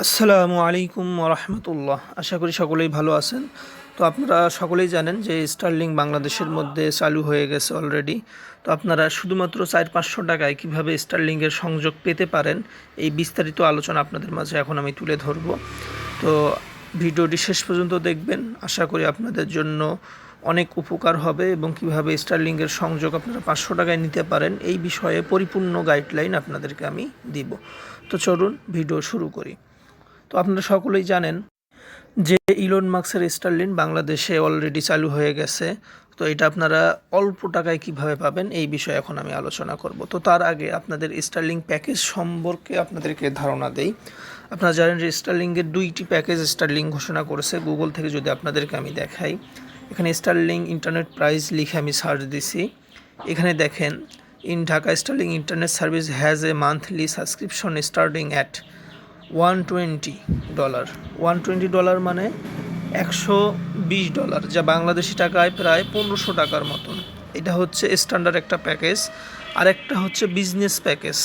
আসসালামু আলাইকুম রহমতুল্লাহ। আশা করি সকলেই ভালো আছেন। তো আপনারা সকলেই জানেন যে স্টারলিং বাংলাদেশের মধ্যে চালু হয়ে গেছে অলরেডি। তো আপনারা শুধুমাত্র 400-500 টাকায় কীভাবে স্টারলিংয়ের সংযোগ পেতে পারেন, এই বিস্তারিত আলোচনা আপনাদের মাঝে এখন আমি তুলে ধরব। তো ভিডিওটি শেষ পর্যন্ত দেখবেন, আশা করি আপনাদের জন্য অনেক উপকার হবে এবং কীভাবে স্টারলিংয়ের সংযোগ আপনারা 500 টাকায় নিতে পারেন এই বিষয়ে পরিপূর্ণ গাইডলাইন আপনাদেরকে আমি দিব। তো চলুন ভিডিও শুরু করি। তো আপনারা সকলেই জানেন যে ইলন মাস্কের স্টারলিং বাংলাদেশে অলরেডি চালু হয়ে গেছে। তো এটা আপনারা অল্প টাকায় কিভাবে পাবেন এই বিষয়ে এখন আমি আলোচনা করব। তো তার আগে আপনাদের স্টারলিং প্যাকেজ সম্পর্কে আপনাদেরকে ধারণা দেই। আপনারা জানেন যে স্টারলিংয়ের 2টি প্যাকেজ স্টারলিং ঘোষণা করেছে। গুগল থেকে যদি আপনাদেরকে আমি দেখাই, এখানে স্টারলিং ইন্টারনেট প্রাইস লিখে আমি সার্চ দিছি। এখানে দেখেন, in Dhaka starling internet service has a monthly subscription starting at $120। $120 মানে $120, যা বাংলাদেশি টাকায় প্রায় 1500 টাকার মতন। এটা হচ্ছে স্ট্যান্ডার্ড একটা প্যাকেজ। আর একটা হচ্ছে বিজনেস প্যাকেজ।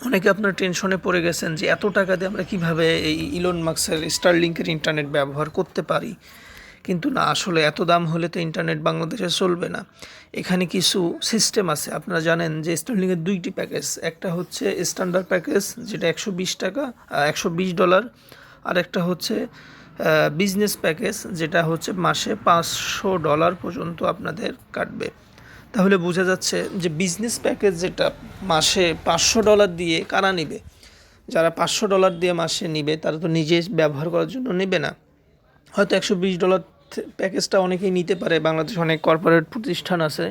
অনেকে আপনার টেনশনে পড়ে গেছেন যে এত টাকা দিয়ে আমরা কীভাবে এই ইলন মাস্কের স্টারলিংকের ইন্টারনেট ব্যবহার করতে পারি। কিন্তু না, আসলে এত দাম হলে তো ইন্টারনেট বাংলাদেশে চলবে না। এখানে কিছু সিস্টেম আছে। আপনারা জানেন যে স্টারলিংয়ের 2টি প্যাকেজ, একটা হচ্ছে স্ট্যান্ডার্ড প্যাকেজ যেটা $120, আর একটা হচ্ছে বিজনেস প্যাকেজ যেটা হচ্ছে মাসে $500 পর্যন্ত আপনাদের কাটবে। তাহলে বোঝা যাচ্ছে যে বিজনেস প্যাকেজ যেটা মাসে $500 দিয়ে কারা নিবে। যারা $500 দিয়ে মাসে নিবে তারা তো নিজে ব্যবহার করার জন্য নেবে না। হয়তো $120 প্যাকেজটা অনেকেই নিতে পারে, বাংলাদেশে অনেক কর্পোরেট প্রতিষ্ঠান আছে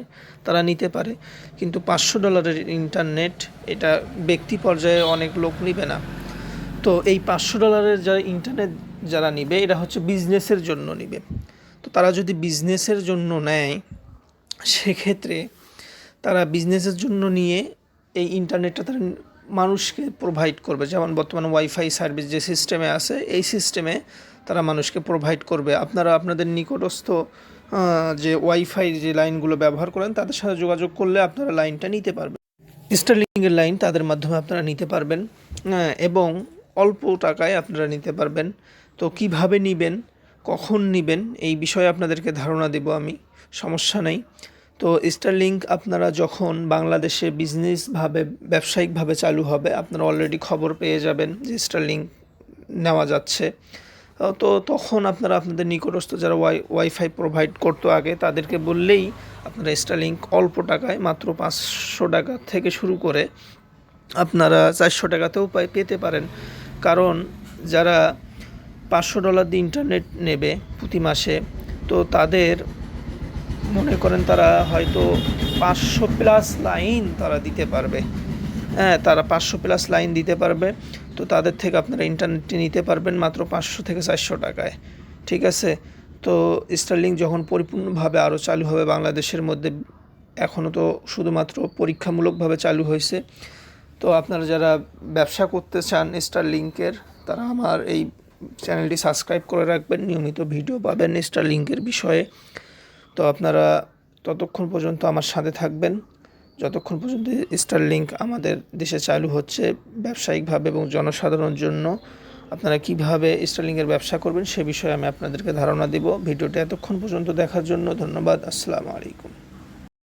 তারা নিতে পারে, কিন্তু $500 ইন্টারনেট এটা ব্যক্তি পর্যায়ে অনেক লোক নিবে না। তো এই $500 যারা ইন্টারনেট যারা নিবে এটা হচ্ছে বিজনেসের জন্য নিবে। তো তারা যদি বিজনেসের জন্য নেয়, সেক্ষেত্রে তারা বিজনেসের জন্য নিয়ে এই ইন্টারনেটটা তারা মানুষকে প্রোভাইড করবে। যেমন বর্তমানে ওয়াইফাই সার্ভিস যে সিস্টেমে আছে, এই সিস্টেমে তারা মানুষকে প্রোভাইড করবে। আপনারা আপনাদের নিকটস্থ যে ওয়াইফাই যে লাইনগুলো ব্যবহার করেন তাদের সাথে যোগাযোগ করলে আপনারা লাইনটা নিতে পারবেন। স্টারলিংয়ের লাইন তাদের মাধ্যমে আপনারা নিতে পারবেন এবং অল্প টাকায় আপনারা নিতে পারবেন। তো কিভাবে নেবেন, কখন নেবেন এই বিষয়ে আপনাদেরকে ধারণা দেব আমি, সমস্যা নেই। তো স্টারলিং আপনারা যখন বাংলাদেশে বিজনেসভাবে ব্যবসায়িকভাবে চালু হবে, আপনারা অলরেডি খবর পেয়ে যাবেন যে স্টারলিং নেওয়া যাচ্ছে। তো তখন আপনারা আপনাদের নিকটস্থ যারা ওয়াইফাই প্রোভাইড করতো আগে তাদেরকে বললেই আপনারা স্টারলিং অল্প টাকায় মাত্র 500 টাকা থেকে শুরু করে আপনারা 400 টাকাতেও পেতে পারেন। কারণ যারা $500 দিয়ে ইন্টারনেট নেবে প্রতি মাসে, তো তাদের মনে করেন তারা হয়তো 500+ লাইন তারা দিতে পারবে। তারা 500+ লাইন দিতে পারবে। তো তাদের থেকে আপনারা ইন্টারনেটটি নিতে পারবেন মাত্র 500 থেকে 400 টাকায়। ঠিক আছে। তো স্টারলিং যখন পরিপূর্ণভাবে আরও চালু হবে বাংলাদেশের মধ্যে, এখনও তো শুধুমাত্র পরীক্ষামূলকভাবে চালু হয়েছে। তো আপনারা যারা ব্যবসা করতে চান স্টারলিংকের, তারা আমার এই চ্যানেলটি সাবস্ক্রাইব করে রাখবেন, নিয়মিত ভিডিও পাবেন স্টারলিংকের বিষয়ে। তো আপনারা ততক্ষণ পর্যন্ত আমার সাথে থাকবেন যতক্ষণ পর্যন্ত স্টারলিং আমাদের দেশে চালু হচ্ছে ব্যবসায়িকভাবে এবং জনসাধারণের জন্য। আপনারা কিভাবে স্টারলিংয়ের ব্যবসা করবেন সে বিষয়ে আমি আপনাদেরকে ধারণা দেব। ভিডিওটি এতক্ষণ পর্যন্ত দেখার জন্য ধন্যবাদ। আসসালামু আলাইকুম।